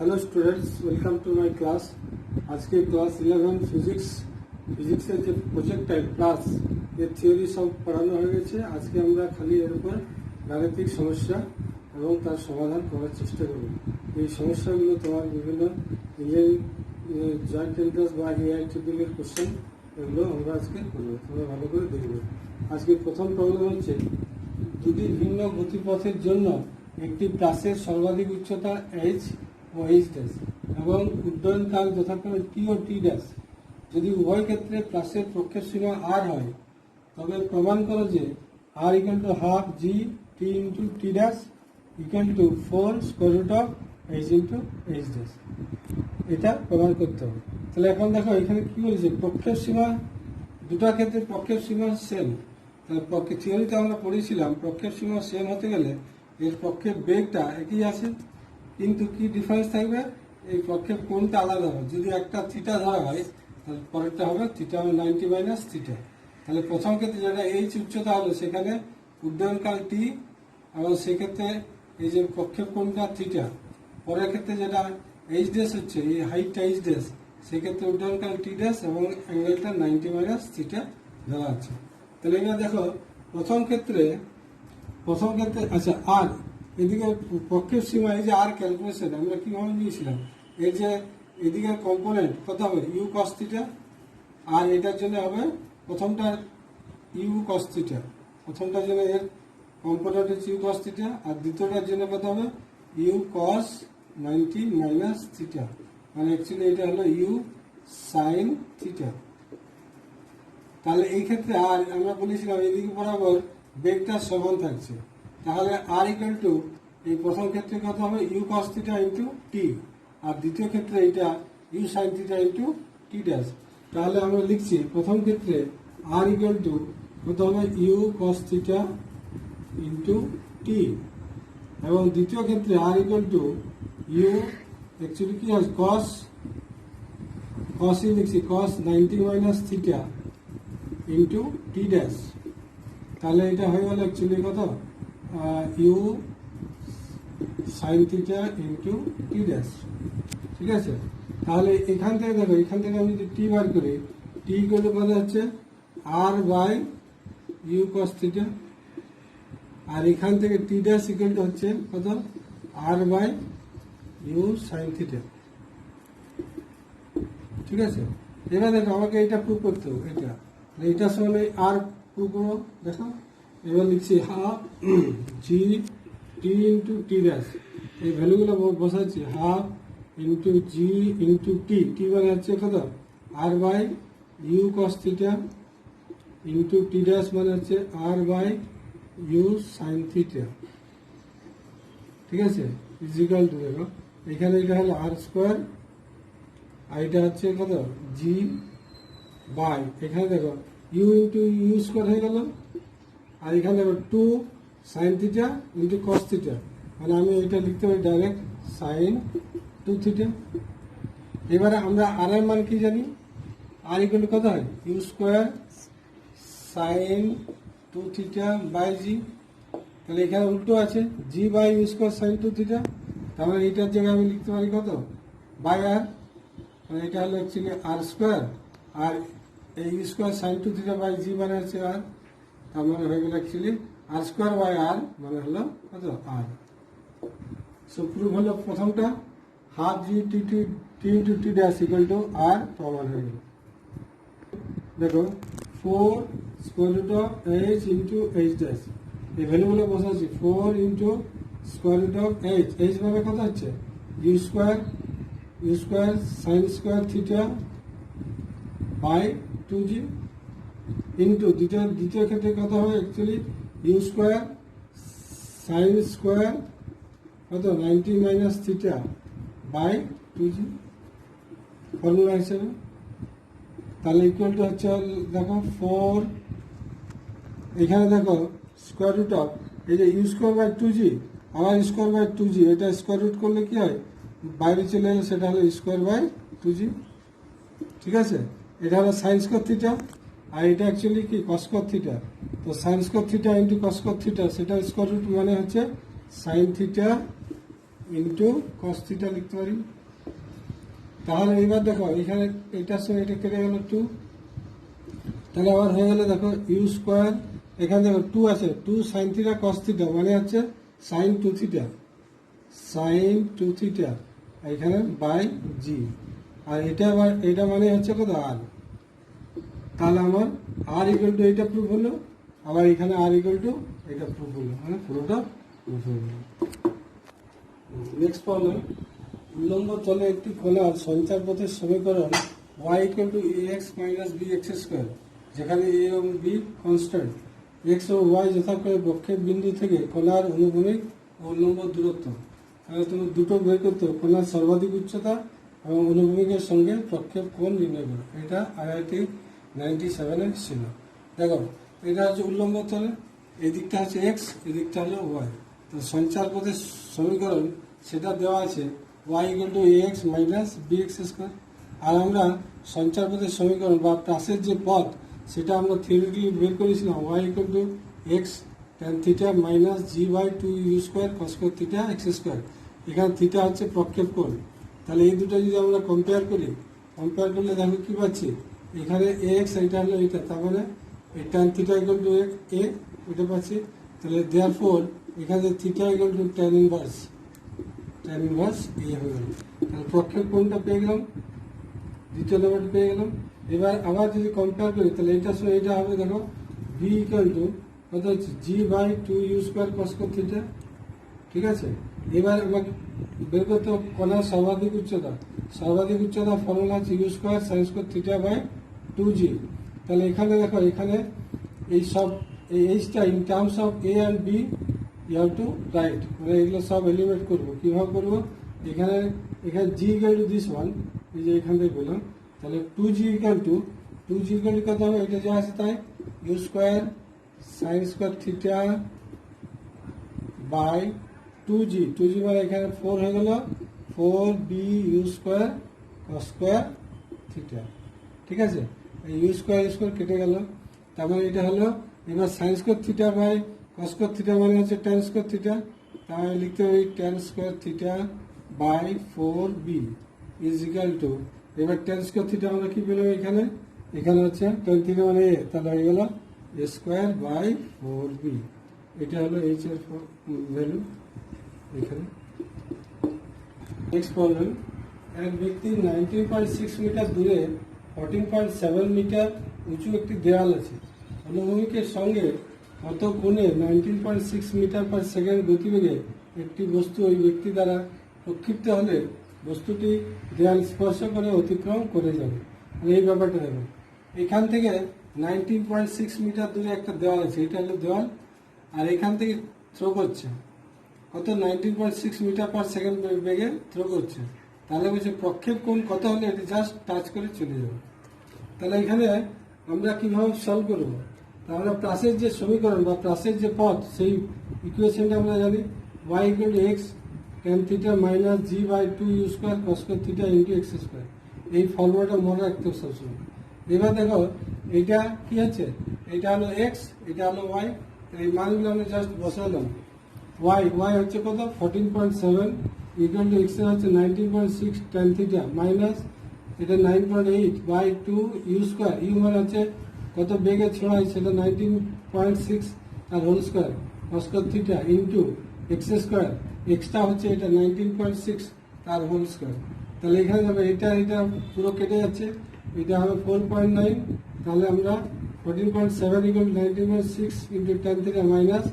Hello students, welcome to my class. আজকে class 11 ফিজিক্সের যে প্রজেক্ট টাইপ ক্লাস এর থিওরি সব পড়ানো হয়ে গেছে। আজকে আমরা খালি এর উপর গাণিতিক সমস্যা এবং তার সমাধান করার চেষ্টা করব। এই সমস্যাগুলো তোমার বিভিন্ন ইঞ্জিনিয়ারিং জয়েন্ট এন্ট্রান্স বা এআইট্রিপল কোশ্চেন, এগুলো আমরা আজকে করবো। তোমরা ভালো করে দেখবে। আজকে প্রথম প্রবলেম হচ্ছে, দুটি ভিন্ন গতিপথের জন্য একটি প্লাসের সর্বাধিক উচ্চতা এইচ ও এইচ ড্যাশ এবং উড্ডয়নকাল যথাক্রমে টি ও টি ড্যাশ যদি উভয় ক্ষেত্রে প্লাসের প্রক্ষেপ সীমা আর হয়, তবে প্রমাণ করো যে R equal to half g t into t dash equal to 4 square root of h into h dash. এটা প্রমাণ করতে হবে। তাহলে এখন দেখো এখানে কি বলেছে, প্রক্ষেপ সীমা দুটা ক্ষেত্রে প্রক্ষেপ সীমা সেম। তাহলে থিওরিতে আমরা পড়েছিলাম প্রক্ষেপ সীমা সেম হতে গেলে এর প্রক্ষেপ বেগটা একই আছে, কিন্তু কি ডিফারেন্স থাকবে, এই প্রক্ষেপ কোণটা আলাদা হবে। যদি একটা থিটা ধরা হয় তাহলে পরেরটা হবে থিটা 90 মাইনাস থিটা। তাহলে প্রথম ক্ষেত্রে যেটা এইচ উচ্চতা হলো সেখানে উড্ডয়নকাল টি এবং সেক্ষেত্রে এই যে প্রক্ষেপ কোণটা থিটা। পরের ক্ষেত্রে যেটা এইচ ড্যাশ হচ্ছে, এই হাইটটা এইচ ড্যাশ, সেক্ষেত্রে উড্ডয়নকাল টি ড্যাশ এবং অ্যাঙ্গেলটা 90 মাইনাস থিটা ধরা আছে। তাহলে এবার দেখো প্রথম ক্ষেত্রে আচ্ছা আর এদিকে প্রক্ষেপ সীমা, এই যে আর ক্যালকুলেশন আমরা কিভাবে নিয়েছিলাম, এই যে এদিকে কম্পোনেন্ট কত হবে ইউ কস থিটা, আর এটার জন্য হবে প্রথমটা ইউ কস থিটা, প্রথমটার জন্য এর কম্পোনেন্ট হচ্ছে ইউ কস থিটা, আর দ্বিতীয়টার জন্য কত হবে ইউ কস 90 মাইনাস থিটা, মানে অ্যাকচুয়ালি এটা হলো ইউ সাইন থিটা। তাহলে এই ক্ষেত্রে আর আমরা বলেছিলাম এদিকে বরাবর বেগটা সমান থাকছে, তাহলে আর ইকুয়াল টু এই প্রথম ক্ষেত্রে কত হবে u cos theta into t, আর দ্বিতীয় ক্ষেত্রে এটা u sine theta into t dash. তাহলে আমরা লিখছি প্রথম ক্ষেত্রে আর ইকুয়াল টু কত হবে u cos theta into t, এবং দ্বিতীয় ক্ষেত্রে আর ইকুয়াল টু ইউ অ্যাকচুয়ালি কি হয় কস লিখছি cos 90 minus theta into t dash. তাহলে এটা হয়ে গেল অ্যাকচুয়ালি কত u sine theta into t dash. ঠিক আছে, তাহলে এখান থেকে দেখো, এখান থেকে আমি যদি টি বার করি, টি ইকুয়াল টু কত হচ্ছে R by u cos theta, আর এখান থেকে টি ড্যাশ ইকুয়াল টু হচ্ছে কত R by u sine theta. ঠিক আছে, এবার দেখো আমাকে এটা প্রুভ করতে হবে, এইটার সঙ্গে আর প্রুভ করবো। দেখো এবার লিখছি half g t into t dash, এই ভ্যালুগুলো বসাচ্ছি half into g into t, t মানে হচ্ছে কত R by u cos theta into t dash মানে হচ্ছে R by u sine theta. ঠিক আছে, ইজিক্যাল টু দেখো এখানে এটা হলো আর স্কোয়ার, আর এটা হচ্ছে কত জি বাই, এখানে দেখো ইউ ইন্টু ইউ স্কোয়ার হয়ে গেল, আর এখানে দেখো 2 sine theta into cos theta, মানে আমি এটা লিখতে পারি ডাইরেক্ট সাইন 2 থিটা। এবারে আমরা আর এর মান কি জানি, আর ইকুয়াল টু কত হয় u square sine 2 theta by g. তাহলে এখানে উল্টো আছে g by u square sine 2 theta, তাহলে এইটার জায়গায় আমি লিখতে পারি কত বাই আর, মানে এটা হলো অ্যাকচুয়ালি আর স্কোয়ার, আর এই u square sine 2 theta by g মানে হচ্ছে আর, তার মানে হয়ে গেল actually r square by r মানে হলো কত আর। সো প্রুফ হলো প্রথমটা half g t t t into t dash equal to r প্রমাণ হয়ে গেল। দেখো 4 square root of h into h dash, এই ভ্যালুগুলো বসাচ্ছি 4 into square root of h মানে কত হচ্ছে u square sine square theta by 2g into দ্বিতীয় ক্ষেত্রে কত হবে actually u square sine square কত 90 minus theta by 2g formula হিসেবে। তাহলে ইকুয়াল টু হচ্ছে দেখো 4, এখানে দেখো স্কোয়ার রুট অফ এই যে ইউ স্কোয়ার বাই 2g, আবার স্কোয়ার বাই 2g, এটা স্কোয়ার রুট করলে কি হয় বাইরে চলে এলে সেটা হলো স্কোয়ার বাই 2g। ঠিক আছে, এটা হলো সাইন স্কোয়ার থিটা, আর এটা অ্যাকচুয়ালি কি কস স্কোয়ার থিটা, তো sign square theta into cos square theta, সেটা স্কোয়ার রুট মানে হচ্ছে sign theta into cos theta লিখতে পারি। তাহলে এবার দেখো এখানে এটার সঙ্গে এটা কেটে গেল 2, তাহলে আবার হয়ে গেলে দেখো ইউ স্কোয়ার, এখানে দেখো 2 আছে, 2 সাইন থিটা কস থিটা মানে হচ্ছে সাইন 2 থিটা, সাইন 2 থিটা এখানে বাই জি, আর এটা মানে হচ্ছে কত আর। তাহলে আমার আর ইকুয়াল টু এটা প্রুফ হলো, আবার এখানে আর ইকুয়াল টু এটা প্রুফ হলো, মানে পুরোটা প্রুফ হয়ে গেল। নেক্সট প্রবলেম, উল্লম্ব তলে একটি কণার সঞ্চার পথের সমীকরণ y equal to ax minus b x square, যেখানে a এবং b কনস্ট্যান্ট, x ও y যথাক্রমে বক্ষেপ বিন্দু থেকে কণার অনুভূমিক ও উল্লম্ব দূরত্ব। তাহলে তুমি দুটো বের করতে হবে, কণার সর্বাধিক উচ্চতা এবং অনুভূমিকের সঙ্গে প্রক্ষেপ কোণ নির্ণয় করো। এটা IIT 97 ছিল। দেখো এটা হচ্ছে উল্লম্ব তলে, এই দিকটা হচ্ছে x, এই দিকটা হলো y। তো সঞ্চার পথের সমীকরণ সেটা দেওয়া আছে y equal to ax minus bx square. আর আমরা সঞ্চার পথের সমীকরণ বা প্রাসের যে পথ সেটা আমরা থিওরিটিক্যালি বের করেছিলাম y equal to x tan theta minus g by 2 u square cos theta x square. এখানে থিটা হচ্ছে প্রক্ষেপ কোণ। তাহলে এই দুটো যদি আমরা কম্পেয়ার করলে দেখো কি পাচ্ছি, এখানে ax এটা হলো এটা, তার মানে এই tan theta equal to a এটা পাচ্ছি। তাহলে দেয়ারফর এখানে theta equal to tan inverse a হয়ে গেল। তাহলে প্রক্ষেপ কোণটা পেয়ে গেলাম, দ্বিতীয় নাম্বারটা পেয়ে গেলাম। এবার আবার যদি কম্পেয়ার করি তাহলে এটার সঙ্গে এটা হবে, দেখো b ইকুয়াল টু কত হচ্ছে g by 2 u square cos theta. ঠিক আছে, এবার আমাকে বের করতে হবে কণার সর্বাধিক উচ্চতা। সর্বাধিক উচ্চতা ফর্মুলা হচ্ছে u square sine square theta by 2g। তাহলে এখানে দেখো এখানে এই সব এই এইচটা in terms of A and B you have to write, মানে এগুলো সব এলিমেন্ট করবো। কীভাবে করবো, এখানে g equal to this one, এই যে এখান থেকে বললাম, তাহলে 2g ইকাল টু কত হবে, এটা যা আছে তাই, u square sine square theta by 2g মানে এখানে 4 হয়ে গেল 4b u square cos square theta. ঠিক আছে, এই ইউ স্কোয়ার কেটে গেল, তার মানে এটা হলো এবার sine square theta by cos square theta মানে হচ্ছে ট্যান স্কোয়ার থিটা। তাহলে লিখতে হবে tan square theta by 4b is equal to, এবার ট্যান স্কোয়ার থিটা আমরা কি পেলাম এখানে হচ্ছে ট্যান থিটা মানে এ, তাহলে হয়ে গেল এ স্কোয়ার বাই 4b। এটা হলো এইচ এর ভ্যালু এখানে। নেক্সট প্রবলেম, এক ব্যক্তি 19.6 মিটার দূরে 14.7 মিটার উঁচু একটি দেওয়াল আছে, অনুভূমিকের সঙ্গে কত কোণে 19.6 মিটার পার সেকেন্ড গতিবেগে একটি বস্তু ওই ব্যক্তি দ্বারা প্রক্ষিপ্ত হলে বস্তুটি দেওয়াল স্পর্শ করে অতিক্রম করে যাবে। মানে এই ব্যাপারটা দেখো, এখান থেকে 19.6 মিটার দূরে একটা দেওয়াল আছে, এটা হলো দেওয়াল, আর এখান থেকে থ্রো করছে কত 19.6 মিটার পার সেকেন্ড বেগে থ্রো করছে। তাহলে বলছে প্রক্ষেপ কোণ কত হলে এটি জাস্ট টাচ করে চলে যাবে। তাহলে এখানে আমরা কিভাবে সলভ করব, তাহলে প্লাসের যে সমীকরণ বা প্লাসের যে পথ সেই ইকুয়েশনটা আমরা জানি y equal to x tan theta minus g by 2 u square cos theta into x square. এই ফর্মুলাটা মনে রাখতে হবে সবসময়। এবার দেখো এটা কি আছে, এটা হলো x, এটা হলো y, এই মানগুলো আমরা জাস্ট বসালাম। y হচ্ছে কত 14.7 ইকুয়াল টু x এর হচ্ছে 19.6 tan থিটা মাইনাস এটা 9.8 বাই 2 ইউ স্কোয়ার, ইউ মানে হচ্ছে কত বেগে ছড়াই সেটা 19.6 আর whole square cos theta into x square, এক্সটা হচ্ছে এটা 19.6 তার হোল স্কোয়ার। তাহলে এখানে যাবে এটা পুরো কেটে যাচ্ছে, এটা হবে 4.9, তাহলে আমরা 14.7 equal 19.6 into tan theta minus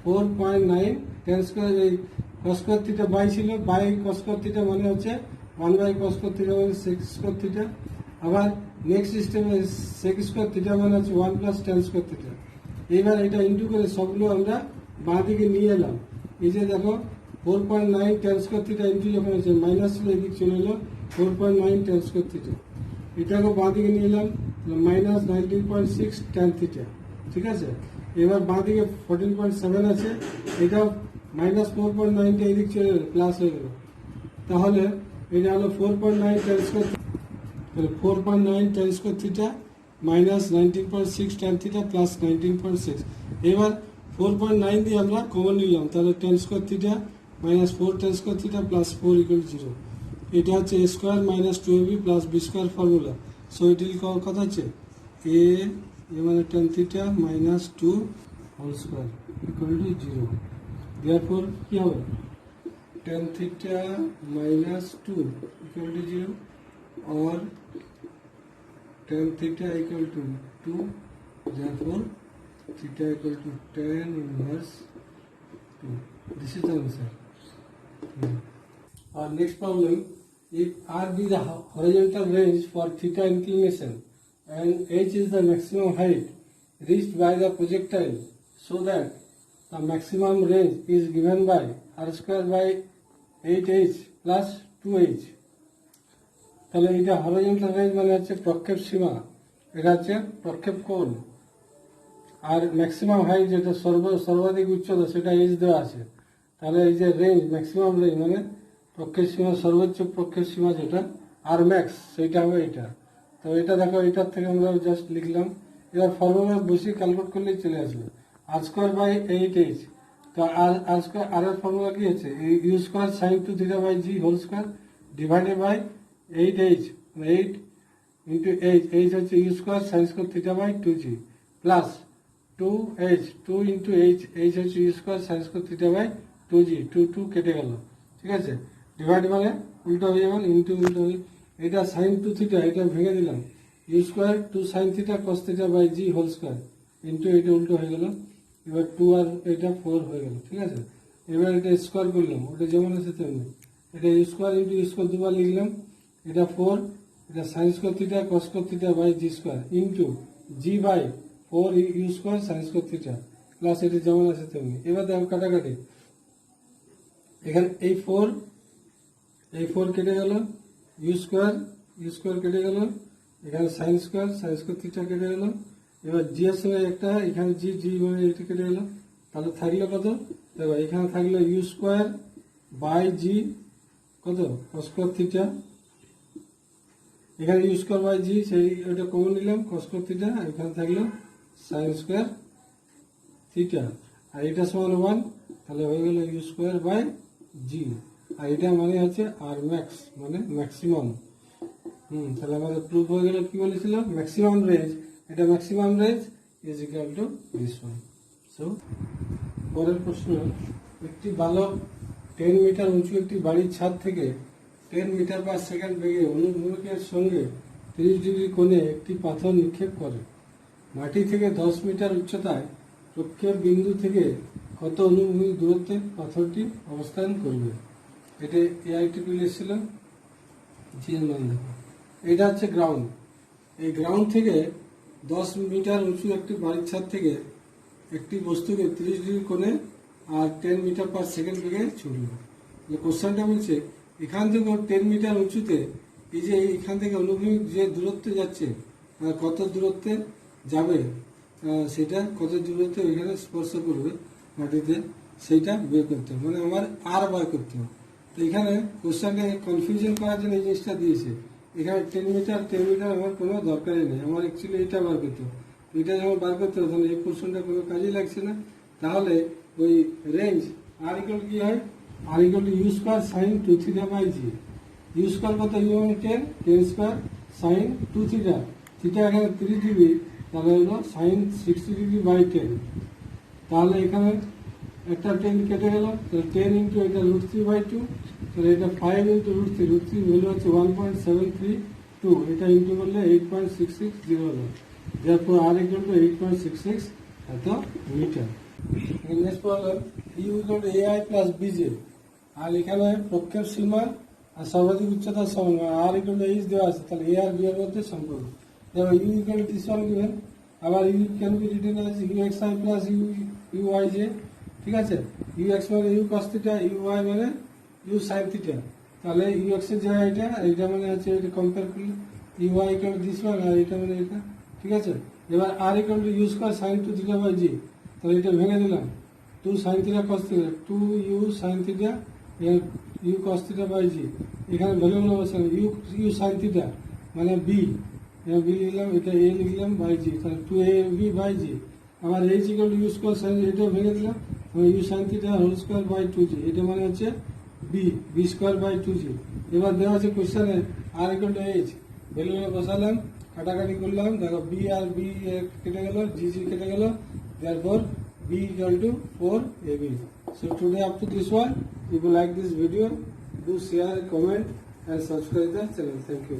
4.9 tan square, এই cos থিটা বাই ছিল, বাই cos থিটা মানে হচ্ছে 1 বাই cos থিটা মানে sec স্কোয়ার থিটা। আবার নেক্সট সিস্টেমে sec স্কোয়ার থিটা মানে হচ্ছে 1 প্লাস tan স্কোয়ার থিটা। এইবার এটা ইন্টু করে সবগুলো আমরা বাঁ দিকে নিয়ে এলাম। এই যে দেখো 4.9 tan স্কোয়ার থিটা ইন্টু যখন হচ্ছে মাইনাস ছিল এদিক চলে এলো 4.9 tan স্কোয়ার থিটা, এটাকে বাঁ দিকে নিয়ে এলাম মাইনাস 19.6 tan থিটা। ঠিক আছে, এবার বাঁ দিকে 14.7 আছে, এটা মাইনাস 4.9টা এদিক চলে গেল প্লাস হয়ে গেল, তাহলে এটা হলো 4.9 tan square, 4.9 tan square theta minus 19.6 tan theta plus 19.6। এবার 4.9 দিয়ে আমরা কমন নিলাম, তাহলে tan square theta minus 4 tan square theta plus 4 equal to 0। এটা হচ্ছে a square minus 2ab plus b square formula. So এটি কথা হচ্ছে a মানে tan theta minus 2 whole square equal to 0। Therefore কি হবে tan theta minus 2 equal to 0 or tan theta equal to 2, therefore theta equal to tan inverse 2. This is the answer. Our next problem, if R be the horizontal range for theta inclination and h is the maximum height reached by the projectile, so that the maximum range is given by r square by 8h plus 2h, তাহলে এটা horizontal range মানে হচ্ছে প্রক্ষেপ সীমা, এটা হচ্ছে প্রক্ষেপ কোণ, আর maximum height যেটা সর্বাধিক উচ্চতা সেটা h দেওয়া আছে। তাহলে এই যে রেঞ্জ ম্যাক্সিমাম রেঞ্জ মানে প্রক্ষেপ সীমা সর্বোচ্চ প্রক্ষেপ সীমা যেটা আর ম্যাক্স সেইটা হবে এটা। তো এটা দেখো এটার থেকে আমরা জাস্ট লিখলাম, এবার ফর্মুলা বসে ক্যালকুলেট করলেই চলে আসবে আর স্কোয়ার বাই 8h। তো আর স্কোয়ার আর এর ফর্মুলা কি হচ্ছে u square sine 2 theta by g whole square divided by 8h, 8 into h হচ্ছে u square sine square theta by 2g plus 2h, 2 into h হচ্ছে u square sine square theta by 2g, 2 কেটে গেল, ঠিক আছে। Divide মানে উল্টো হয়ে গেল, ইন্টু উল্টো হয়ে এটা সাইন 2 থিটা এটা ভেঙে দিলাম u square 2 sine theta cos theta by g whole square into এটা উল্টো হয়ে গেল, এবার 2 আর এটা 4 হয়ে গেল, ঠিক আছে। এবার এটা স্কোয়ার করলাম, ওটা যেমন আছে তেমনি, এটা u square into u square দুবার লিখলাম, এটা 4, এটা sine square theta cos square theta by g square into g by 4 u square sine square theta plus এটা যেমন আছে তেমনি। এবার দেখো কাটাকাটি, এখানে এই 4 কেটে গেল, ইউ স্কোয়ার কেটে গেল, এখানে সাইন স্কোয়ার থিটা কেটে গেল, এবার জি এর সঙ্গে একটা এখানে জি মানে এটা কেটে গেল, তাহলে থাকলো কত দেখো এখানে থাকলো ইউ স্কোয়ার বাই জি কত কস স্কোয়ার থিটা, এখানে ইউ স্কোয়ার বাই জি সেই ওটা কমন নিলাম কস স্কোয়ার থিটা, এখানে থাকলো সাইন স্কোয়ার থিটা, আর এটা সমান 1, তাহলে হয়ে গেল ইউ স্কোয়ার বাই জি, আর এটা মানে হচ্ছে আর ম্যাক্স মানে ম্যাক্সিমাম। তাহলে আমাদের প্রুফ হয়ে গেল, কি বলেছিল ম্যাক্সিমাম রেঞ্জ, এটা maximum range is equal to this one. So পরের প্রশ্ন, একটি বালক 10 মিটার উঁচু একটি বাড়ির ছাদ থেকে 10 মিটার পার সেকেন্ড বেগে অনুভূমিকের সঙ্গে 30 ডিগ্রি কোণে একটি পাথর নিক্ষেপ করে। মাটি থেকে 10 মিটার উচ্চতায় প্রক্ষেপ বিন্দু থেকে কত অনুভূমিক দূরত্বে পাথরটি অবস্থান করবে। এটা এআইটিপিএল এসেছিল, জি এর মান দেখো, এটা হচ্ছে গ্রাউন্ড। এই গ্রাউন্ড থেকে 10 মিটার উঁচু একটি বাড়ির ছাদ থেকে একটি বস্তুকে 30 ডিগ্রি কোণে আর 10 মিটার পার সেকেন্ড বেগে ছুটল। কোশ্চেনটা বলছে এখান থেকে 10 মিটার উঁচুতে এই যে এখান থেকে অনুভূমিক যে দূরত্বে যাচ্ছে কত দূরত্বে যাবে, সেটা কত দূরত্বে ওইখানে স্পর্শ করবে মাটিতে সেইটা বের করতে হবে, মানে আমার আর বার করতে হবে। তো এখানে কোশ্চেনটা কনফিউশন করার জন্য এই জিনিসটা দিয়েছে, এখানে 10 মিটার আমার কোনো দরকারই নেই, আমার অ্যাকচুয়ালি এটা বার করতে হবে। এটা যখন বার করতে হবে তাহলে এই পোর্শনটা কোনো কাজেই লাগছে না, তাহলে ওই রেঞ্জ আর ইকুয়াল কি হয়, R equal to u square sine 2 theta by g, u square কত ইউ মানে 10 স্কোয়ার সাইন 2 থিটা, থিটা এখানে 30 ডিগ্রি, তাহলে হলো সাইন 60 ডিগ্রি বাই 10, তাহলে এখানে একটা 10 কেটে গেল, তাহলে 10 ইন্টু এটা √3/2, তাহলে এটা 5 ইন্টু √3 ভ্যালু হচ্ছে 1.732, এটা ইন্টু করলে 8.660 হলো, therefore r equal to 8.66 এত metre. Next problem, u equal to a i plus b j, আর এখানে প্রক্ষেপ সীমা আর সর্বাধিক উচ্চতার সমান আর ইকুয়াল টু এইচ দেওয়া আছে, তাহলে এ আর বি এর মধ্যে সম্পর্ক, যেমন u equal to this one given, আবার u can be written as u x i plus u y j, ঠিক আছে। ইউ এক্স মানে u cos theta, u y মানে ইউ সাইন থিটা, তাহলে ইউ এক্স এর জায়গায় এটা মানে হচ্ছে এটা কম্পেয়ার করলে u y equal to this one আর এটা মানে এটা, ঠিক আছে। এবার R equal to u square sine 2 theta by g, তাহলে এটা ভেঙে দিলাম 2 sine theta cos theta, 2 u sine theta u cos theta by g, এখানে ভ্যালুগুলো বসালাম, ইউ সাইন থিটা মানে বি, বি লিখলাম, এটা এ লিখলাম বাই জি, তাহলে 2 এ বি বাই জি, আমার h equal to u square sine, এটাও ভেঙে দিলাম, u sine theta whole square by 2g, এটা মানে হচ্ছে বি স্কোয়ার বাই 2g। এবার দেওয়া আছে কোশ্চেনে আর ইকুয়াল টু এইচ, ভ্যালুগুলো বসালাম, কাটাকাটি করলাম, দেখো বি আর বি কেটে গেল, জি কেটে গেল, therefore b equal to 4ab। So today up to this one. If you like this video, do share, comment and subscribe the channel. Thank you.